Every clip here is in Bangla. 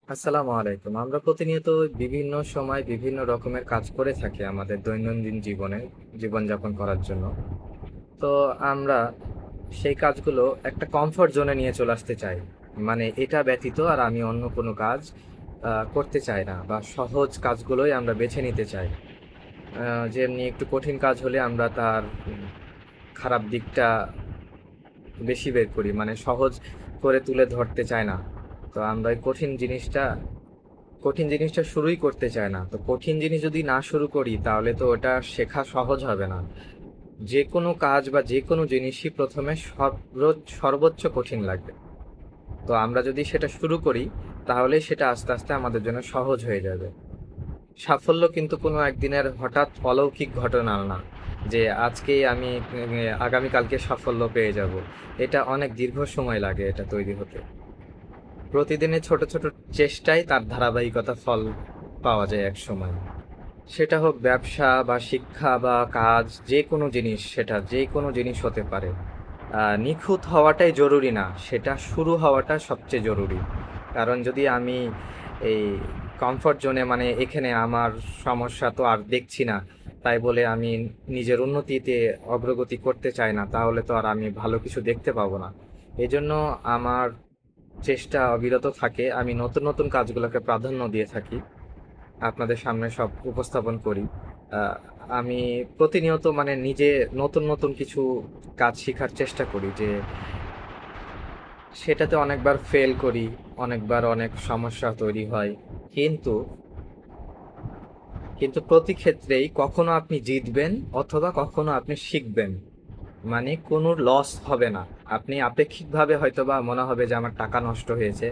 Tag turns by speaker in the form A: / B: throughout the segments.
A: আসসালামু আলাইকুম। আমরা প্রতিনিয়ত বিভিন্ন সময় বিভিন্ন রকমের কাজ করে থাকি আমাদের দৈনন্দিন জীবনে, জীবনযাপন করার জন্য। তো আমরা সেই কাজগুলো একটা কমফোর্ট জোনে নিয়ে চলে আসতে চাই। মানে এটা ব্যতীত আর আমি অন্য কোনো কাজ করতে চাই না বা সহজ কাজগুলোই আমরা বেছে নিতে চাই। যেমনি একটু কঠিন কাজ হলে আমরা তার খারাপ দিকটা বেশি বের করি। মানে সহজ করে তুলে ধরতে চাই না। তো আমরা এই কঠিন জিনিসটা শুরুই করতে চায় না। তো কঠিন জিনিস যদি না শুরু করি তাহলে তো ওটা শেখা সহজ হবে না। যেকোনো কাজ বা যেকোনো জিনিসই ১ম এ সর্বোচ্চ কঠিন লাগবে। তো আমরা যদি সেটা শুরু করি তাহলেই সেটা আস্তে, আস্তে আমাদের জন্য সহজ হয়ে যাবে। সাফল্য কিন্তু কোনো একদিনের হঠাৎ অলৌকিক ঘটনা না। যে আজকেই আমি আগামীকালকে সাফল্য পেয়ে যাবো। এটা অনেক দীর্ঘ সময় লাগে এটা তৈরি হতে। প্রতিদিনের ছোট, ছোট চেষ্টায় তার ধারাবাহিকতা ফল পাওয়া যায় একসময়। সেটা হোক ব্যবসা বা শিক্ষা বা কাজ যেকোনো জিনিস, সেটা যেকোনো জিনিস হতে পারে। নিখুঁত হওয়াটাই জরুরি না, সেটা শুরু হওয়াটা সবচেয়ে জরুরি। কারণ যদি আমি এই কমফোর্ট জোনে মানে এখানে আমার সমস্যা তো আর দেখছি না, তাই বলে আমি নিজের উন্নতিতে অগ্রগতি করতে চাই না, তাহলে তো আর আমি ভালো কিছু দেখতে পাবো না। এজন্য আমার চেষ্টা অবিরত থাকে। আমি নতুন, নতুন কাজগুলোকে প্রাধান্য দিয়ে থাকি। আপনাদের সামনে সব উপস্থাপন করি। আ আমি প্রতিনিয়ত মানে নিজে নতুন, নতুন কিছু কাজ শিখার চেষ্টা করি যে সেটাতে অনেকবার ফেল করি, অনেকবার অনেক সমস্যা তৈরি হয়। কিন্তু, কিন্তু প্রতি ক্ষেত্রেই কখনো আপনি জিতবেন অথবা কখনো আপনি শিখবেন। মানে কোনো লস হবে না। আপনি আপেক্ষিকভাবে হয়তোবা মনে হবে যে আমার টাকা নষ্ট হয়েছে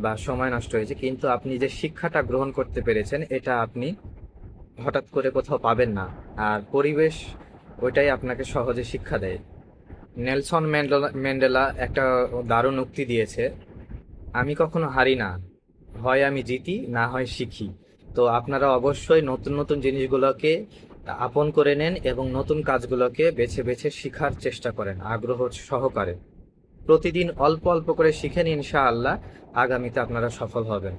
A: বা সময় নষ্ট হয়েছে। কিন্তু আপনি যে শিক্ষাটা গ্রহণ করতে পেরেছেন এটা আপনি হঠাৎ করে কোথাও পাবেন না। আর পরিবেশ ওইটাই আপনাকে সহজে শিক্ষা দেয়। নেলসন ম্যান্ডেলা একটা দারুণ উক্তি দিয়েছে, আমি কখনো হারি না, হয় আমি জিতি না হয় শিখি। তো আপনারা অবশ্যই নতুন নতুন জিনিসগুলোকে আপন করে নেন এবং নতুন কাজগুলোকে বেছে বেছে শিখার চেষ্টা করেন আগ্রহ সহকারে। প্রতিদিন অল্প অল্প করে শিখেন, ইনশাআল্লাহ আগামীতে আপনারা সফল হবেন।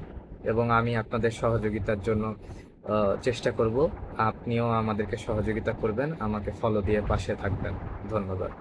A: এবং আমি আপনাদের সহযোগিতার জন্য চেষ্টা করব। আপনিও আমাদেরকে সহযোগিতা করবেন, আমাকে ফলো দিয়ে পাশে থাকবেন। ধন্যবাদ।